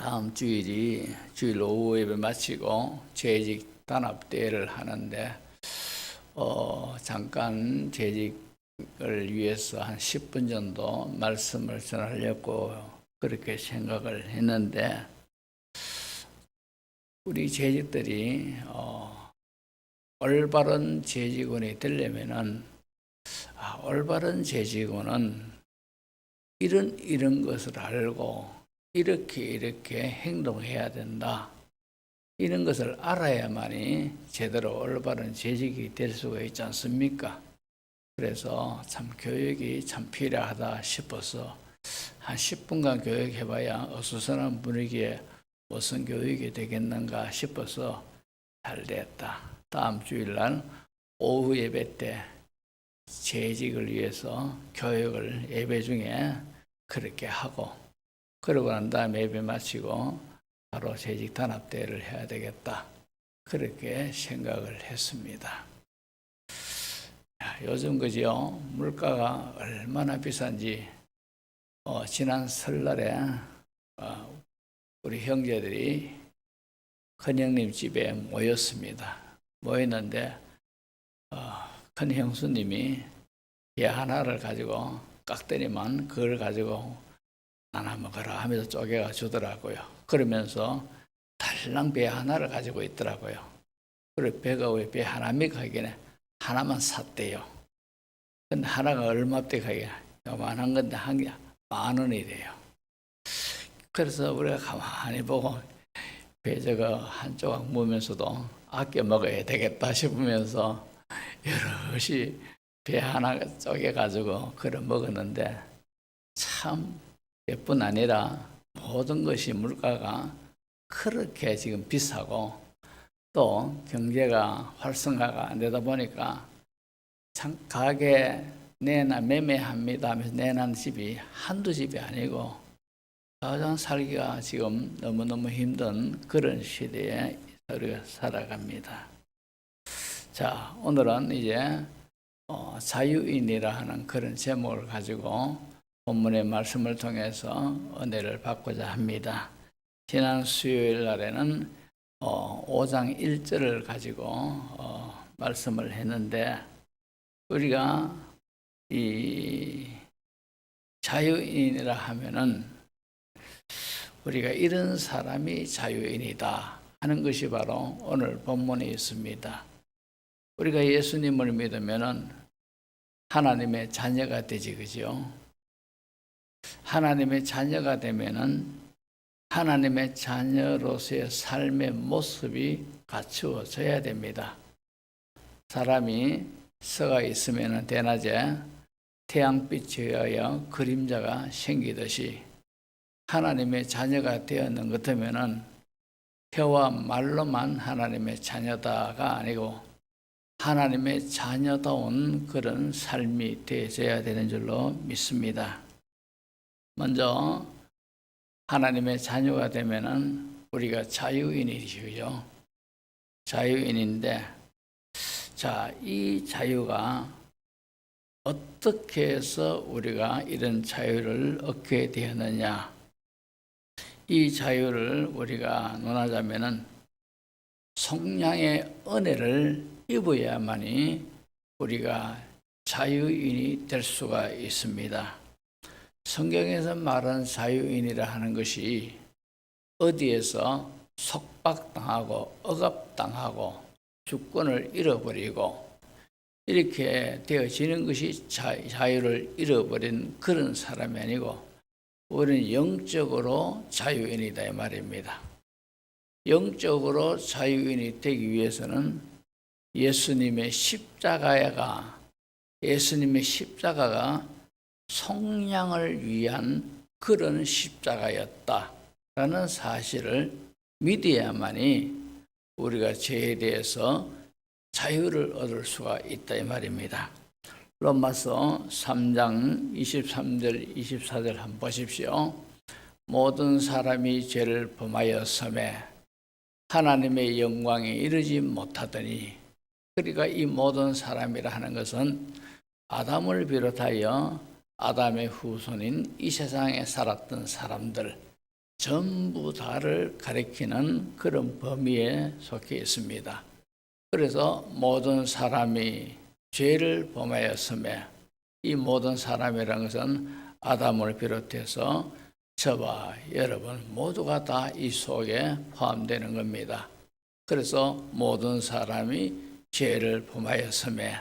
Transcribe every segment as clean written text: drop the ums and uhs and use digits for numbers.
다음 주일이 주일 오후 예배 마치고 재직 단합대회를 하는데 잠깐 재직을 위해서 한 10분 정도 말씀을 전하려고 그렇게 생각을 했는데, 우리 재직들이 올바른 재직원이 되려면은 올바른 재직원은 이런 것을 알고 이렇게 행동해야 된다, 이런 것을 알아야만이 제대로 올바른 재직이 될 수가 있지 않습니까? 그래서 참 교육이 참 필요하다 싶어서 한 10분간 교육해봐야 어수선한 분위기에 무슨 교육이 되겠는가 싶어서 잘 됐다. 다음 주일날 오후 예배 때 재직을 위해서 교육을 예배 중에 그렇게 하고, 그러고 난 다음에 예배 마치고 바로 재직 단합대회를 해야 되겠다, 그렇게 생각을 했습니다. 요즘 그죠? 물가가 얼마나 비싼지 지난 설날에 우리 형제들이 큰형님 집에 모였습니다. 모였는데 큰 형수님이 배 하나를 가지고 깍더니만 그걸 가지고 하나 먹어라 하면서 쪼개가 주더라고요. 그러면서 달랑 배 하나를 가지고 있더라고요. 그래, 배가 왜 배 하나입니까 하기에 하나만 샀대요. 근데 하나가 얼마대 하기에 요만한 건데 한 개 10,000원이래요. 그래서 우리가 가만히 보고 배 저거 한 조각 먹으면서도 아껴 먹어야 되겠다 싶으면서 여럿이 배 하나 쪼개가지고 그걸 먹었는데, 참 배뿐 아니라 모든 것이 물가가 그렇게 지금 비싸고 또 경제가 활성화가 안 되다 보니까 참 가게 내나 매매합니다 하면서 내는 집이 한두 집이 아니고 가장 살기가 지금 너무너무 힘든 그런 시대에 우리가 살아갑니다. 자, 오늘은 이제 자유인이라 하는 그런 제목을 가지고 본문의 말씀을 통해서 은혜를 받고자 합니다. 지난 수요일 날에는 5장 1절을 가지고 말씀을 했는데, 우리가 이 자유인이라 하면은 우리가 이런 사람이 자유인이다 하는 것이 바로 오늘 본문에 있습니다. 우리가 예수님을 믿으면은 하나님의 자녀가 되지, 그죠? 하나님의 자녀가 되면은 하나님의 자녀로서의 삶의 모습이 갖추어져야 됩니다. 사람이 서가 있으면은 대낮에 태양빛에 의하여 그림자가 생기듯이 하나님의 자녀가 되었는 것 같으면은 혀와 말로만 하나님의 자녀다가 아니고 하나님의 자녀다운 그런 삶이 되어져야 되는 줄로 믿습니다. 먼저 하나님의 자녀가 되면은 우리가 자유인이죠. 자유인인데, 자, 이 자유가 어떻게 해서 우리가 이런 자유를 얻게 되었느냐? 이 자유를 우리가 논하자면은 성령의 은혜를 입어야만이 우리가 자유인이 될 수가 있습니다. 성경에서 말하는 자유인이라 하는 것이 어디에서 속박당하고 억압당하고 주권을 잃어버리고 이렇게 되어지는 것이 자유를 잃어버린 그런 사람이 아니고, 우리는 영적으로 자유인이다 이 말입니다. 영적으로 자유인이 되기 위해서는 예수님의 십자가가 성량을 위한 그런 십자가였다라는 사실을 믿어야만이 우리가 죄에 대해서 자유를 얻을 수가 있다 이 말입니다. 로마서 3장 23절 24절 한번 보십시오. 모든 사람이 죄를 범하였음에 하나님의 영광에 이르지 못하더니, 그러니까 이 모든 사람이라 하는 것은 아담을 비롯하여 아담의 후손인 이 세상에 살았던 사람들, 전부 다를 가리키는 그런 범위에 속해 있습니다. 그래서 모든 사람이 죄를 범하였음에, 이 모든 사람이라는 것은 아담을 비롯해서 저와 여러분 모두가 다 이 속에 포함되는 겁니다. 그래서 모든 사람이 죄를 범하였음에,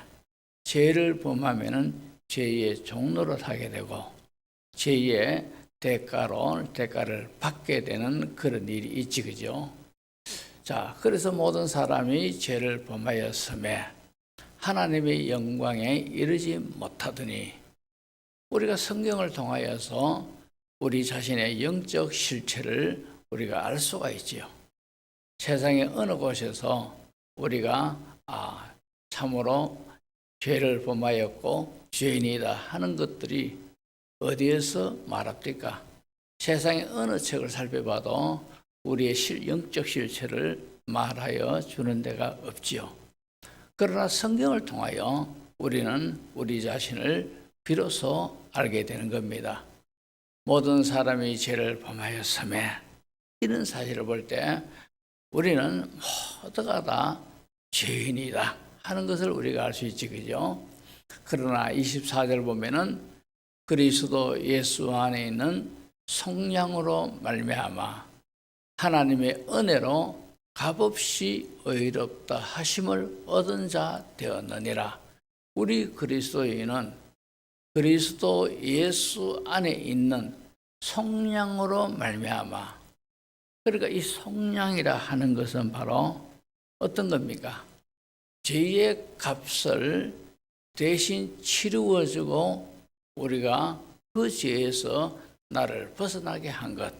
죄를 범하면은 죄의 종로를 하게 되고 죄의 대가를 받게 되는 그런 일이 있지, 그죠? 자, 그래서 모든 사람이 죄를 범하였음에 하나님의 영광에 이르지 못하더니, 우리가 성경을 통하여서 우리 자신의 영적 실체를 우리가 알 수가 있지요. 세상의 어느 곳에서 우리가 참으로 죄를 범하였고 죄인이다 하는 것들이 어디에서 말합니까? 세상의 어느 책을 살펴봐도 우리의 영적 실체를 말하여 주는 데가 없지요. 그러나 성경을 통하여 우리는 우리 자신을 비로소 알게 되는 겁니다. 모든 사람이 죄를 범하였음에, 이런 사실을 볼 때 우리는 모두가 다 죄인이다 하는 것을 우리가 알 수 있지, 그죠? 그러나 24절 보면은 그리스도 예수 안에 있는 성령으로 말미암아 하나님의 은혜로 값없이 의롭다 하심을 얻은 자 되었느니라. 우리 그리스도인은 그리스도 예수 안에 있는 성령으로 말미암아, 그러니까 이 성령이라 하는 것은 바로 어떤 겁니까? 죄의 값을 대신 치루어주고 우리가 그 죄에서 나를 벗어나게 한 것,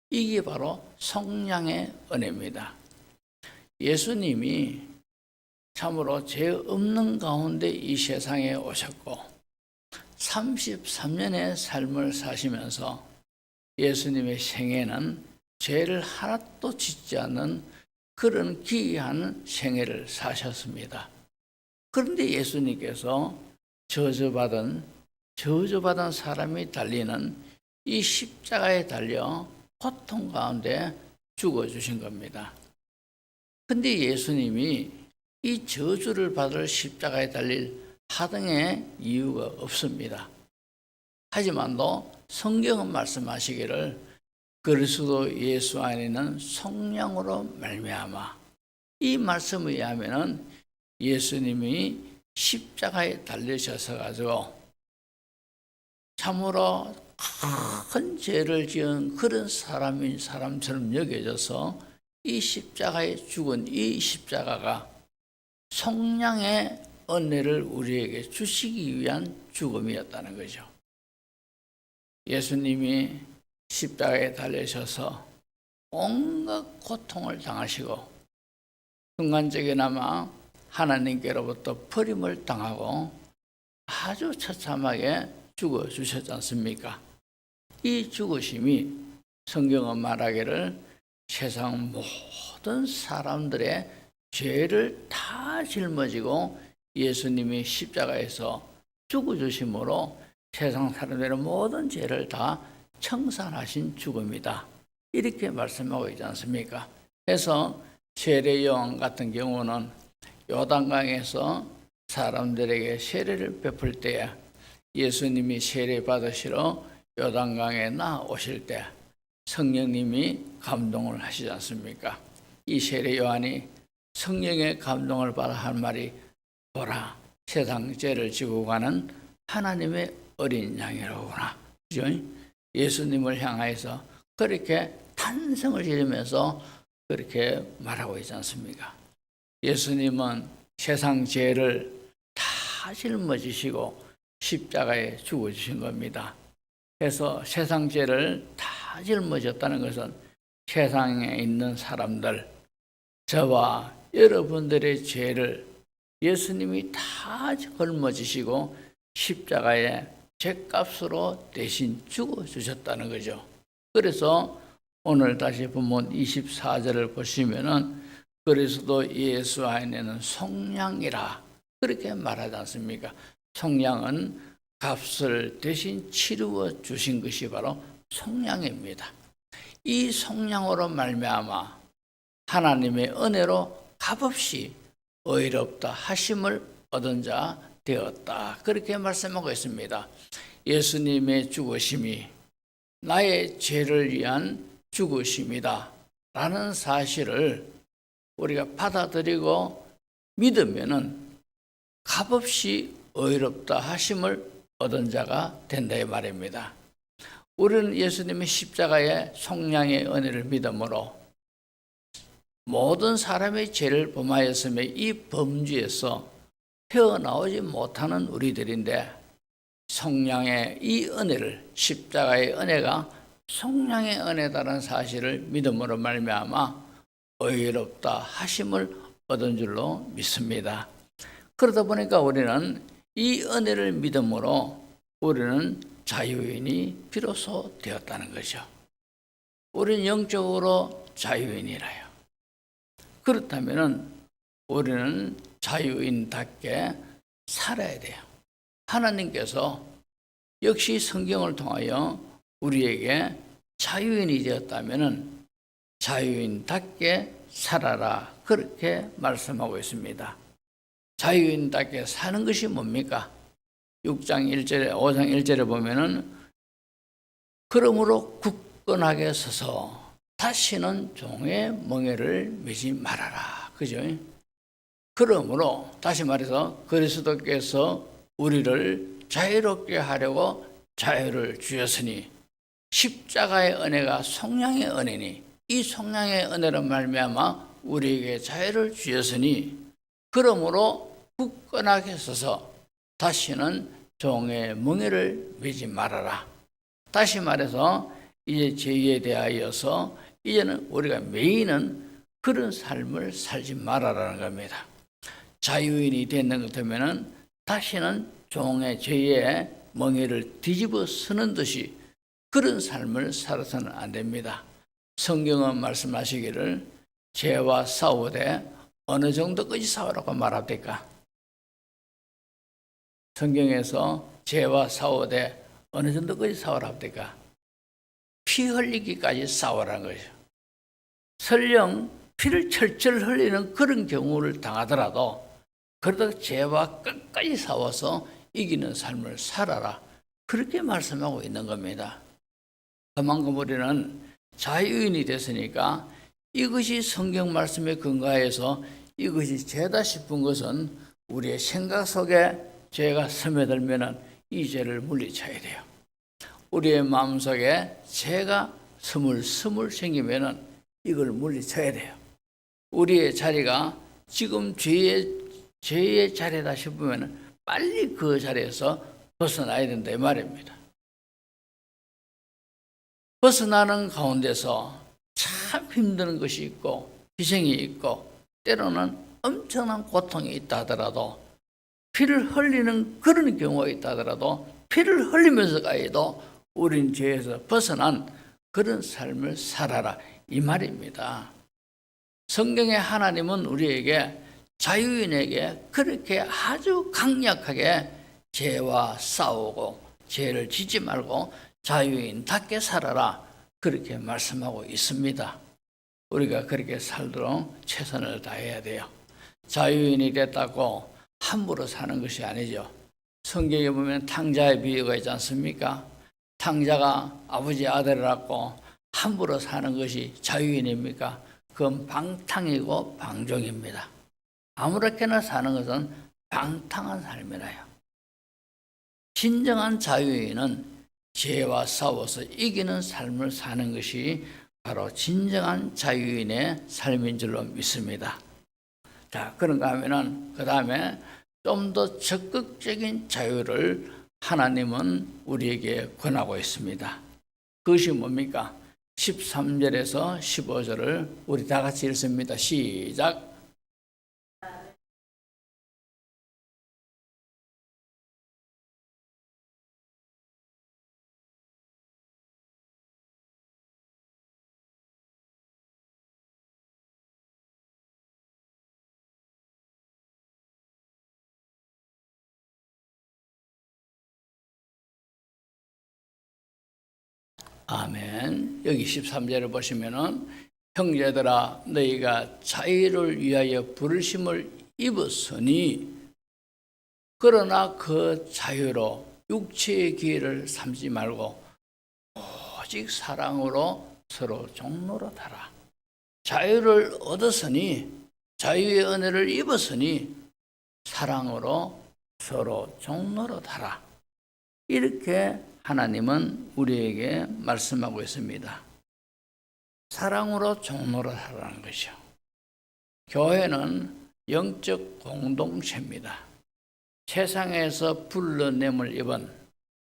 이게 바로 성령의 은혜입니다. 예수님이 참으로 죄 없는 가운데 이 세상에 오셨고 33년의 삶을 사시면서 예수님의 생애는 죄를 하나도 짓지 않는 그런 기이한 생애를 사셨습니다. 그런데 예수님께서 저주받은 사람이 달리는 이 십자가에 달려 고통 가운데 죽어주신 겁니다. 근데 예수님이 이 저주를 받을 십자가에 달릴 하등의 이유가 없습니다. 하지만도 성경은 말씀하시기를 그리스도 예수 안에는 성령으로 말미암아, 이 말씀에 의하면은 예수님이 십자가에 달리셔서 가지고 참으로 큰 죄를 지은 그런 사람처럼 여겨져서 이 십자가에 죽은 이 십자가가 성령의 은혜를 우리에게 주시기 위한 죽음이었다는 거죠. 예수님이 십자가에 달리셔서 온갖 고통을 당하시고 순간적이나마 하나님께로부터 버림을 당하고 아주 처참하게 죽어주셨지 않습니까? 이 죽으심이 성경은 말하기를 세상 모든 사람들의 죄를 다 짊어지고 예수님이 십자가에서 죽어주심으로 세상 사람들의 모든 죄를 다 청산하신 죽음이다, 이렇게 말씀하고 있지 않습니까? 그래서 세례 요한 같은 경우는 요단강에서 사람들에게 세례를 베풀 때에 예수님이 세례 받으시러 요단강에 나오실 때 성령님이 감동을 하시지 않습니까? 이 세례 요한이 성령의 감동을 받아 한 말이 보라, 세상 죄를 지고 가는 하나님의 어린 양이로구나. 그죠? 예수님을 향하여서 그렇게 탄성을 지르면서 그렇게 말하고 있지 않습니까? 예수님은 세상 죄를 다 짊어지시고 십자가에 죽어주신 겁니다. 그래서 세상 죄를 다 짊어졌다는 것은 세상에 있는 사람들, 저와 여러분들의 죄를 예수님이 다 짊어지시고 십자가에 죄값으로 대신 죽어주셨다는 거죠. 그래서 오늘 다시 본문 24절을 보시면은 그리스도 예수 안에는 속량이라 그렇게 말하지 않습니까? 속량은 값을 대신 치루어 주신 것이 바로 속량입니다. 이 속량으로 말미암아 하나님의 은혜로 값없이 의롭다 하심을 얻은 자 되었다. 그렇게 말씀하고 있습니다. 예수님의 죽으심이 나의 죄를 위한 죽으심이다 라는 사실을 우리가 받아들이고 믿으면은 값없이 의롭다 하심을 얻은 자가 된다 이 말입니다. 우리는 예수님의 십자가의 속량의 은혜를 믿음으로 모든 사람의 죄를 범하였으며 이 범죄에서 헤어나오지 못하는 우리들인데 속량의 이 은혜를, 십자가의 은혜가 속량의 은혜다라는 사실을 믿음으로 말미암아 의롭다 하심을 얻은 줄로 믿습니다. 그러다 보니까 우리는 이 은혜를 믿음으로 우리는 자유인이 비로소 되었다는 거죠. 우리는 영적으로 자유인이라요. 그렇다면 우리는 자유인답게 살아야 돼요. 하나님께서 역시 성경을 통하여 우리에게 자유인이 되었다면 자유인답게 살아라 그렇게 말씀하고 있습니다. 자유인답게 사는 것이 뭡니까? 6장 1절에 5장 1절에 보면은 그러므로 굳건하게 서서 다시는 종의 멍에를 매지 말아라. 그죠? 그러므로 다시 말해서 그리스도께서 우리를 자유롭게 하려고 자유를 주셨으니 십자가의 은혜가 속량의 은혜니 이 속량의 은혜로 말미암아 우리에게 자유를 주셨으니 그러므로 굳건하게 서서 다시는 종의 멍에를 매지 말아라. 다시 말해서 이제 죄에 대하여서 이제는 우리가 매이는 그런 삶을 살지 말아라는 겁니다. 자유인이 되는 것 같으면 다시는 종의 죄의 멍에를 뒤집어 쓰는 듯이 그런 삶을 살아서는 안 됩니다. 성경은 말씀하시기를 죄와 싸우되 어느 정도까지 싸우라고 말합니까? 성경에서 죄와 싸우되 어느 정도까지 싸우랍니까? 피 흘리기까지 싸우라는 거죠. 설령 피를 철철 흘리는 그런 경우를 당하더라도 그래도 죄와 끝까지 싸워서 이기는 삶을 살아라. 그렇게 말씀하고 있는 겁니다. 그만큼 우리는 자유인이 됐으니까 이것이 성경 말씀에 근거해서 이것이 죄다 싶은 것은 우리의 생각 속에 죄가 스며들면 이 죄를 물리쳐야 돼요. 우리의 마음속에 죄가 스물스물 생기면 이걸 물리쳐야 돼요. 우리의 자리가 지금 죄의 자리다 싶으면 빨리 그 자리에서 벗어나야 된다 이 말입니다. 벗어나는 가운데서 참 힘든 것이 있고 희생이 있고 때로는 엄청난 고통이 있다 하더라도 피를 흘리는 그런 경우가 있다 하더라도 피를 흘리면서까지도 우린 죄에서 벗어난 그런 삶을 살아라 이 말입니다. 성경의 하나님은 우리에게 자유인에게 그렇게 아주 강력하게 죄와 싸우고 죄를 짓지 말고 자유인답게 살아라 그렇게 말씀하고 있습니다. 우리가 그렇게 살도록 최선을 다해야 돼요. 자유인이 됐다고 함부로 사는 것이 아니죠. 성경에 보면 탕자의 비유가 있지 않습니까? 탕자가 아버지 아들을 낳고 함부로 사는 것이 자유인입니까? 그건 방탕이고 방종입니다. 아무렇게나 사는 것은 방탕한 삶이라요. 진정한 자유인은 죄와 싸워서 이기는 삶을 사는 것이 바로 진정한 자유인의 삶인 줄로 믿습니다. 자, 그런가 하면은 그 다음에 좀 더 적극적인 자유를 하나님은 우리에게 권하고 있습니다. 그것이 뭡니까? 13절에서 15절을 우리 다 같이 읽습니다. 시작. 아멘. 여기 13절을 보시면은 형제들아 너희가 자유를 위하여 부르심을 입었으니 그러나 그 자유로 육체의 기회를 삼지 말고 오직 사랑으로 서로 종노릇하라. 자유를 얻었으니 자유의 은혜를 입었으니 사랑으로 서로 종노릇하라. 이렇게 하나님은 우리에게 말씀하고 있습니다. 사랑으로 종노릇하라는 것이죠. 교회는 영적 공동체입니다. 세상에서 불러냄을 입은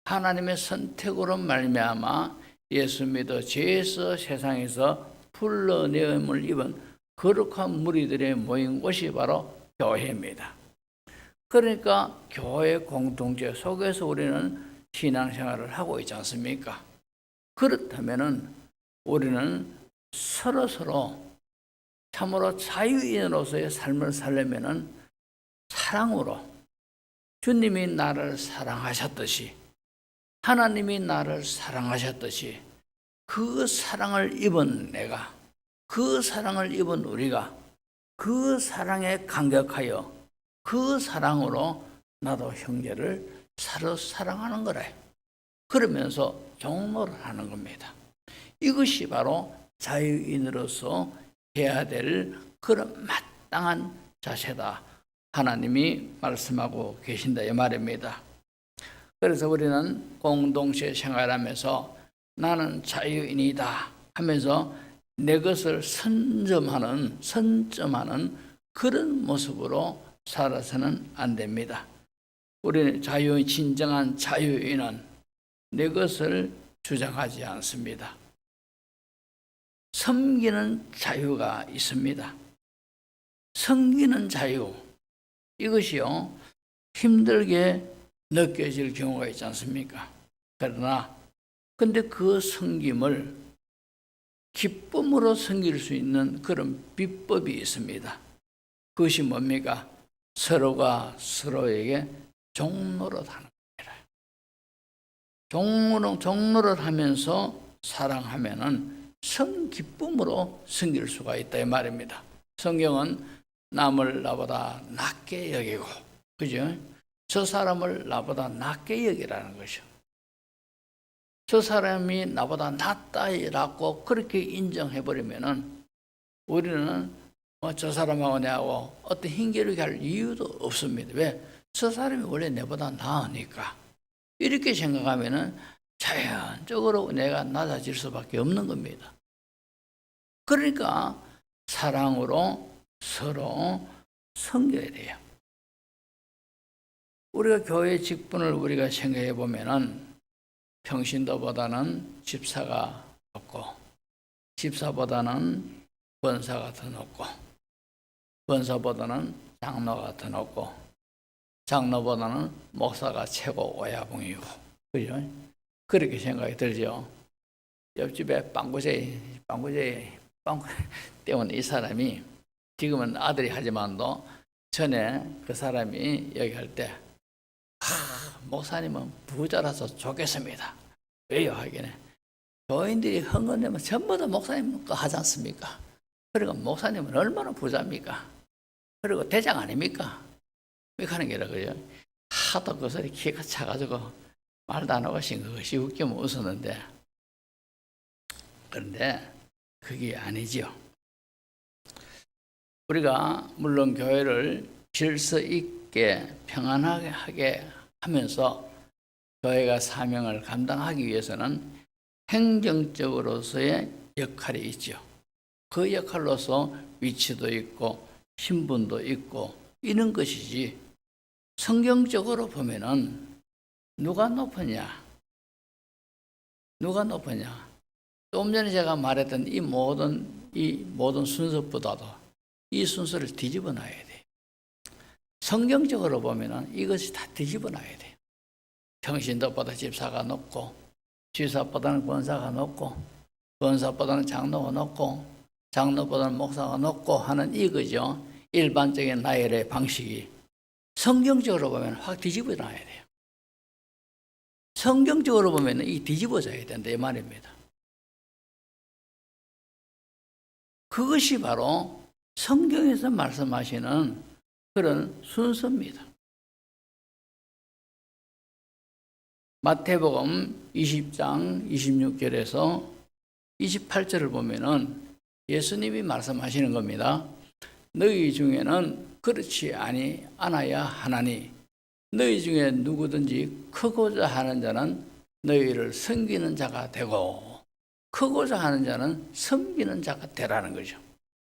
하나님의 선택으로 말미암아 예수 믿어 죄에서 세상에서 불러냄을 입은 거룩한 무리들의 모인 곳이 바로 교회입니다. 그러니까 교회 공동체 속에서 우리는 신앙생활을 하고 있지 않습니까? 그렇다면 우리는 서로서로 참으로 자유인으로서의 삶을 살려면 사랑으로 주님이 나를 사랑하셨듯이 하나님이 나를 사랑하셨듯이 그 사랑을 입은 내가 그 사랑을 입은 우리가 그 사랑에 감격하여 그 사랑으로 나도 형제를 서로 사랑하는 거래. 그러면서 종노를 하는 겁니다. 이것이 바로 자유인으로서 해야 될 그런 마땅한 자세다. 하나님이 말씀하고 계신다 이 말입니다. 그래서 우리는 공동체 생활하면서 나는 자유인이다 하면서 내 것을 선점하는 그런 모습으로 살아서는 안 됩니다. 우리는 진정한 자유인은 내 것을 주장하지 않습니다. 섬기는 자유가 있습니다. 섬기는 자유, 이것이요 힘들게 느껴질 경우가 있지 않습니까? 그러나 근데 그 섬김을 기쁨으로 섬길 수 있는 그런 비법이 있습니다. 그것이 뭡니까? 서로가 서로에게 종노릇하는 겁니다. 종노릇하면서 사랑하면은 성기쁨으로 섬길 수가 있다 이 말입니다. 성경은 남을 나보다 낮게 여기고, 그죠? 저 사람을 나보다 낮게 여기라는 것이죠. 저 사람이 나보다 낫다라고 그렇게 인정해버리면은 우리는 저 사람하고 내하고 어떤 힘겨루게 할 이유도 없습니다. 왜? 저 사람이 원래 내보다 나으니까. 이렇게 생각하면은 자연적으로 내가 낮아질 수밖에 없는 겁니다. 그러니까 사랑으로 서로 섬겨야 돼요. 우리가 교회 직분을 우리가 생각해 보면은 평신도보다는 집사가 높고 집사보다는 권사가 더 높고 권사보다는 장로가 더 높고 장로보다는 목사가 최고 오야붕이고, 그죠? 그렇게 생각이 들죠. 옆집에 빵구제 때문에 이 사람이 지금은 아들이 하지만도 전에 그 사람이 얘기할 때 목사님은 부자라서 좋겠습니다. 왜요? 하기는 교인들이 헌금내면 전부 다 목사님 거 하지 않습니까? 그리고 목사님은 얼마나 부자입니까? 그리고 대장 아닙니까? 이렇게 하는 게라 그래요. 하도 그 소리 키가 차가지고 말도 안 하고 신 것이 웃기면 웃었는데, 그런데 그게 아니죠. 우리가 물론 교회를 질서 있게 평안하게 하면서 교회가 사명을 감당하기 위해서는 행정적으로서의 역할이 있죠. 그 역할로서 위치도 있고 신분도 있고 이런 것이지, 성경적으로 보면은 누가 높으냐? 조금 전에 제가 말했던 이 모든 순서보다도 이 순서를 뒤집어 놔야 돼요. 성경적으로 보면은 이것이 다 뒤집어 놔야 돼요. 평신도보다 집사가 높고, 집사보다는 권사가 높고, 권사보다는 장로가 높고, 장로보다는 목사가 높고 하는 이거죠. 일반적인 나열의 방식이. 성경적으로 보면 확 뒤집어 놔야 돼요. 성경적으로 보면 이 뒤집어져야 된다 이 말입니다. 그것이 바로 성경에서 말씀하시는 그런 순서입니다. 마태복음 20장 26절에서 28절을 보면은 예수님이 말씀하시는 겁니다. 너희 중에는 그렇지 않아야 하나니 너희 중에 누구든지 크고자 하는 자는 너희를 섬기는 자가 되고 크고자 하는 자는 섬기는 자가 되라는 거죠.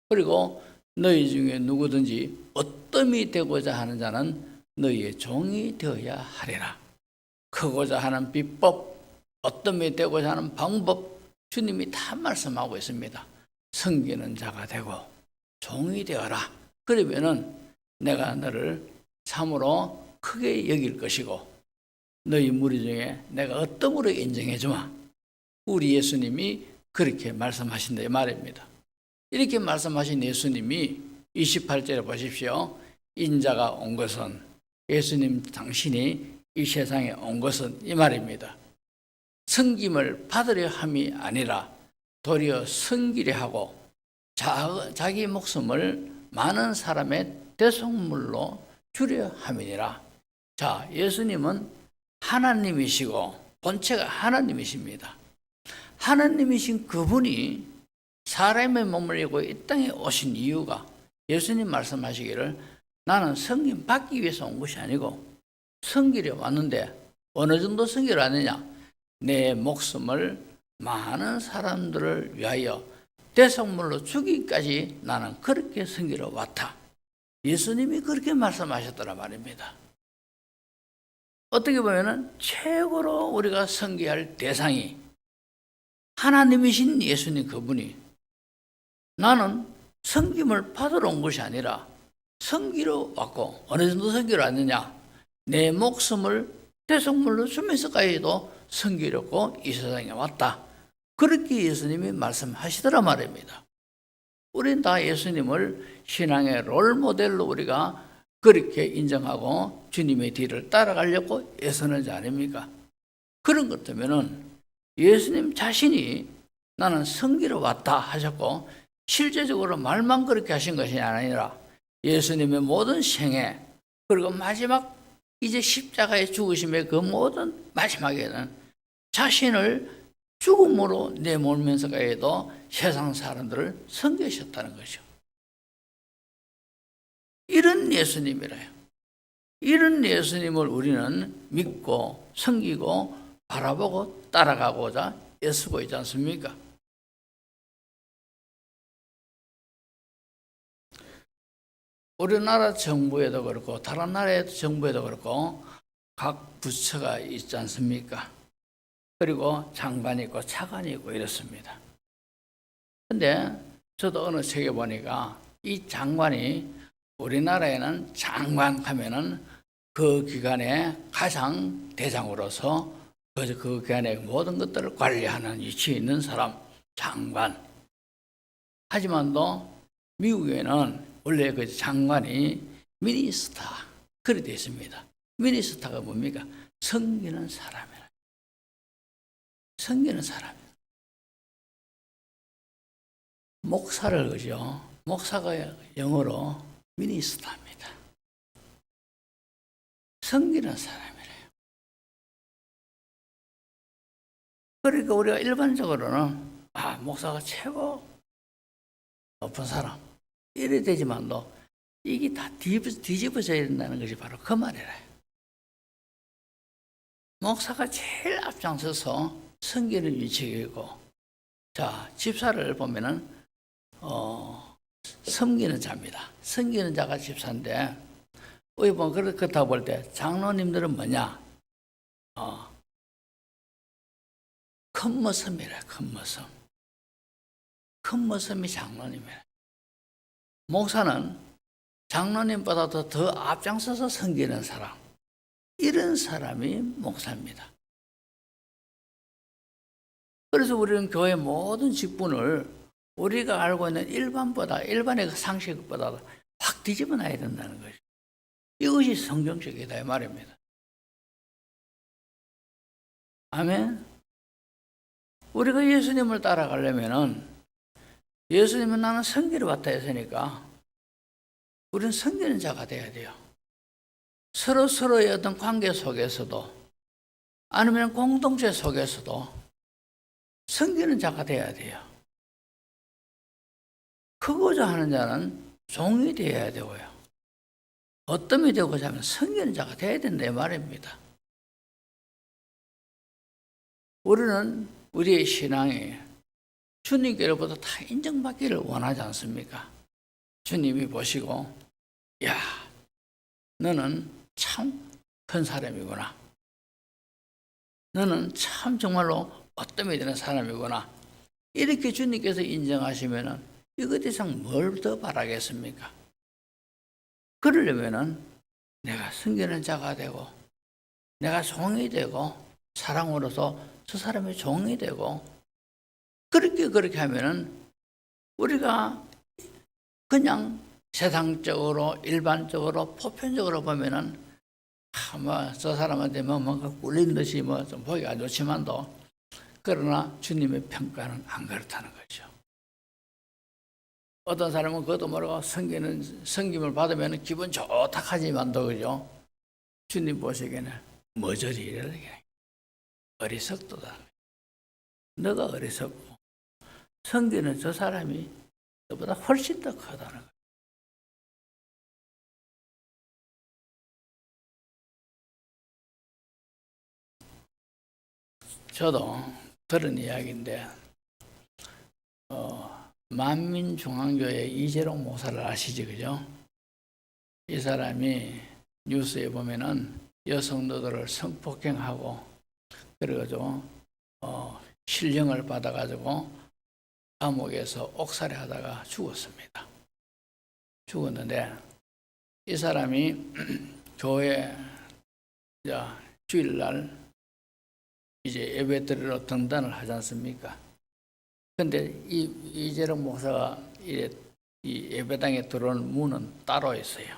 그리고 너희 중에 누구든지 어떠함이 되고자 하는 자는 너희의 종이 되어야 하리라. 크고자 하는 비법, 어떠함이 되고자 하는 방법 주님이 다 말씀하고 있습니다. 섬기는 자가 되고 종이 되어라. 그러면은 내가 너를 참으로 크게 여길 것이고 너희 무리 중에 내가 어떠므로 인정해 주마. 우리 예수님이 그렇게 말씀하신다 이 말입니다. 이렇게 말씀하신 예수님이 28절에 보십시오. 인자가 온 것은 예수님 당신이 이 세상에 온 것은 이 말입니다. 섬김을 받으려 함이 아니라 도리어 섬기려 하고 자기 목숨을 많은 사람의 대속물로 주려 함이니라. 자, 예수님은 하나님이시고 본체가 하나님이십니다. 하나님이신 그분이 사람의 몸을 입고 이 땅에 오신 이유가 예수님 말씀하시기를 나는 섬김 받기 위해서 온 것이 아니고 섬기려 왔는데 어느 정도 섬기려 왔느냐? 내 목숨을 많은 사람들을 위하여 대속물로 주기까지 나는 그렇게 섬기러 왔다. 예수님이 그렇게 말씀하셨더라 말입니다. 어떻게 보면 최고로 우리가 섬겨야 할 대상이 하나님이신 예수님 그분이 나는 섬김을 받으러 온 것이 아니라 섬기러 왔고 어느 정도 섬기러 왔느냐? 내 목숨을 대속물로 주면서까지도 섬기려고 이 세상에 왔다. 그렇게 예수님이 말씀하시더라 말입니다. 우리는 다 예수님을 신앙의 롤모델로 우리가 그렇게 인정하고 주님의 뒤를 따라가려고 애쓰는 자 아닙니까? 그런 것 때문에 예수님 자신이 나는 섬기러 왔다 하셨고 실제적으로 말만 그렇게 하신 것이 아니라 예수님의 모든 생애 그리고 마지막 이제 십자가의 죽으심의 그 모든 마지막에는 자신을 죽음으로 내몰면서까지도 세상 사람들을 섬기셨다는 거죠. 이런 예수님이래요. 이런 예수님을 우리는 믿고 섬기고 바라보고 따라가고자 애쓰고 있지 않습니까? 우리나라 정부에도 그렇고 다른 나라의 정부에도 그렇고 각 부처가 있지 않습니까? 그리고 장관이 있고 차관이 있고 이렇습니다. 근데 저도 어느 책에 보니까 이 장관이 우리나라에는 장관 하면은 그 기관의 가장 대장으로서 그 기관의 모든 것들을 관리하는 위치에 있는 사람, 장관. 하지만도 미국에는 원래 그 장관이 미니스터 그렇게 되어 있습니다. 미니스터가 뭡니까? 섬기는 사람이라. 섬기는 사람. 목사를 그죠? 목사가 영어로 미니스터입니다. 섬기는 사람이래요. 그러니까 우리가 일반적으로는 목사가 최고 높은 사람 이래 되지만도 이게 다 뒤집어져야 된다는 것이 바로 그 말이래요. 목사가 제일 앞장서서 섬기는 위치에 있고, 자, 집사를 보면은 섬기는 자입니다. 섬기는 자가 집사인데, 우리 보면 그렇다고 볼 때 장로님들은 뭐냐? 큰 머슴이래, 큰 머슴. 큰 머슴이 장로님이래. 목사는 장로님보다도 더 앞장서서 섬기는 사람. 이런 사람이 목사입니다. 그래서 우리는 교회 모든 직분을 우리가 알고 있는 일반의 상식보다 확 뒤집어 놔야 된다는 거죠. 이것이 성경적이다 이 말입니다. 아멘. 우리가 예수님을 따라가려면은 예수님은 나는 섬기러 왔다 했으니까 우리는 섬기는 자가 돼야 돼요. 서로서로의 어떤 관계 속에서도 아니면 공동체 속에서도 섬기는 자가 돼야 돼요. 크고자 하는 자는 종이 되어야 되고요. 어떤 이 되고자 하면 섬기는 자가 돼야 된다 이 말입니다. 우리는 우리의 신앙이 주님께로부터 다 인정받기를 원하지 않습니까? 주님이 보시고 야, 너는 참 큰 사람이구나. 너는 참 정말로 어뜸이 되는 사람이구나. 이렇게 주님께서 인정하시면은 이것 이상 뭘 더 바라겠습니까? 그러려면은 내가 섬기는 자가 되고 내가 종이 되고 사랑으로서 저 사람의 종이 되고 그렇게 하면은 우리가 그냥 세상적으로 일반적으로 보편적으로 보면은 저 사람한테 뭔가 꿀린 듯이 좀 보기가 좋지만도 그러나 주님의 평가는 안 그렇다는 거죠. 어떤 사람은 그것도 모르고 섬김을 받으면 기분 좋다 하지만도 그죠. 주님 보시기에는 머저리 이래 어리석도다. 너가 어리석고 섬기는 저 사람이 너보다 훨씬 더 크다는 거예요. 저도 들은 이야기인데 만민중앙교회 이재롱 목사를 아시지 그죠? 이 사람이 뉴스에 보면은 여성들을 성폭행하고 그래가지고 실형을 받아가지고 감옥에서 옥살이하다가 죽었습니다. 죽었는데 이 사람이 교회 주일날 이제 예배 드리러 등단을 하지 않습니까? 근데 이재롱 목사가 이 예배당에 들어오는 문은 따로 있어요.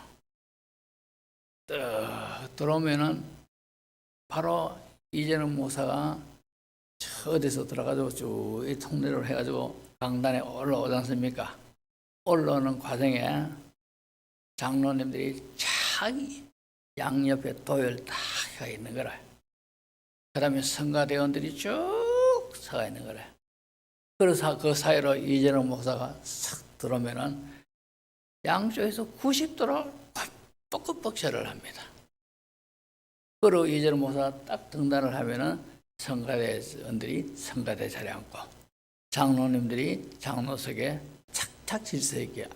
들어오면은 바로 이재롱 목사가 어디서 들어가지고 쭉 이 통로를 해가지고 강단에 올라오지 않습니까? 올라오는 과정에 장로님들이 자기 양옆에 도열 딱 서 있는 거라. 그 다음에 성가대원들이 쭉 서 있는 거래. 그래서 그 사이로 이재롱 목사가 싹 들어오면은 양쪽에서 90도로 뻑뻑뻑절을 합니다. 그리고 이재롱 목사가 딱 등단을 하면은 성가대원들이 성가대 자리에 앉고 장로님들이 장로석에 착착 질서 있게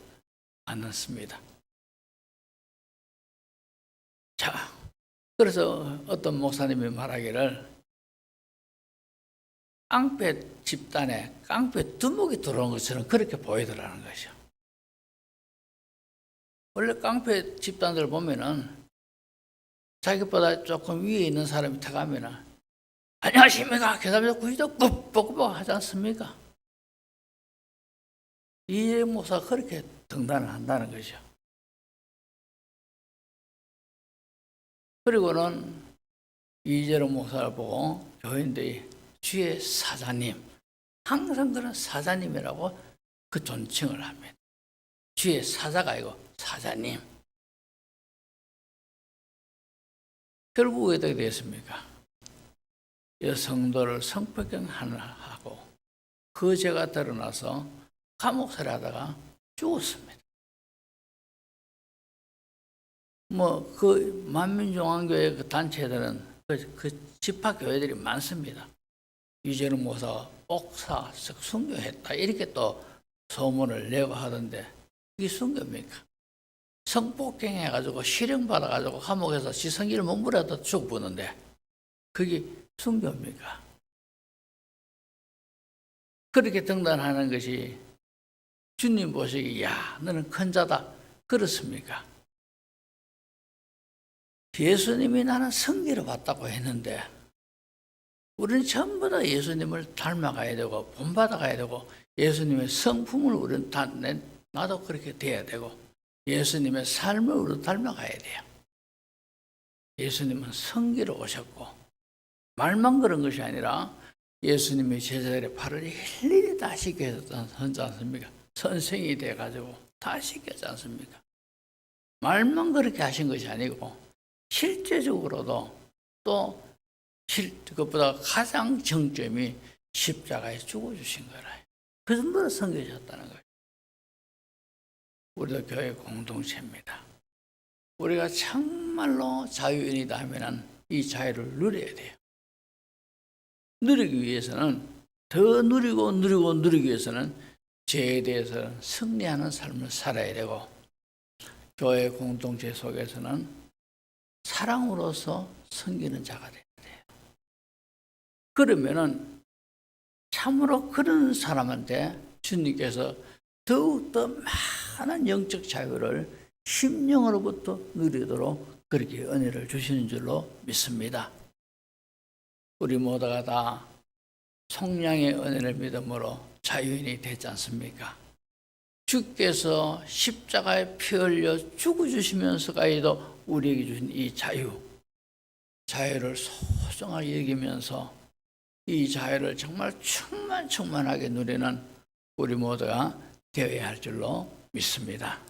앉았습니다. 자, 그래서 어떤 목사님이 말하기를 깡패 집단에 깡패 두목이 들어온 것처럼 그렇게 보이더라는 것이죠. 원래 깡패 집단들 보면은 자기보다 조금 위에 있는 사람이 타가면은 안녕하십니까? 계산해서 구시도 꾹꾹꾹 하지 않습니까? 이재용 목사가 그렇게 등단을 한다는 것이죠. 그리고는 이재용 목사를 보고 교인들이 주의 사자님, 항상 그런 사자님이라고 그 존칭을 합니다. 주의 사자가 아니고 사자님. 결국 어떻게 되었습니까? 여성들을 성폭행하고 그 죄가 드러나서 감옥살이 하다가 죽었습니다. 그 만민중앙교회 그 단체들은 그 집합교회들이 많습니다. 이재룡 목사가 옥사석 순교했다 이렇게 또 소문을 내고 하던데 이게 순교입니까? 성폭행해가지고 실형받아가지고 감옥에서 지성기를 몸부라도 죽었는데 그게 순교입니까? 그렇게 등단하는 것이 주님 보시기 야 너는 큰 자다 그렇습니까? 예수님이 나는 성기를 받다고 했는데 우리는 전부 다 예수님을 닮아가야 되고 본받아가야 되고 예수님의 성품을 우리는 나도 그렇게 돼야 되고 예수님의 삶을 우리도 닮아가야 돼요. 예수님은 성기로 오셨고 말만 그런 것이 아니라 예수님의 제자들의 발을 일일이 다 씻겨 하셨지 않습니까? 선생이 돼가지고 다 시켰지 않습니까? 말만 그렇게 하신 것이 아니고 실제적으로도 또 그것보다 가장 정점이 십자가에 죽어주신 거라. 그 정도로 섬기셨다는 거예요. 우리도 교회 공동체입니다. 우리가 정말로 자유인이다 하면 이 자유를 누려야 돼요. 누리기 위해서는 더 누리기 위해서는 죄에 대해서 승리하는 삶을 살아야 되고, 교회 공동체 속에서는 사랑으로서 섬기는 자가 돼야 돼요. 그러면은 참으로 그런 사람한테 주님께서 더욱더 많은 영적 자유를 심령으로부터 누리도록 그렇게 은혜를 주시는 줄로 믿습니다. 우리 모두가 다 성령의 은혜를 믿음으로 자유인이 되지 않습니까? 주께서 십자가에 피 흘려 죽어주시면서까지도 우리에게 주신 이 자유를 소중하게 여기면서 이 자유를 정말 충만하게 누리는 우리 모두가 되어야 할 줄로 믿습니다.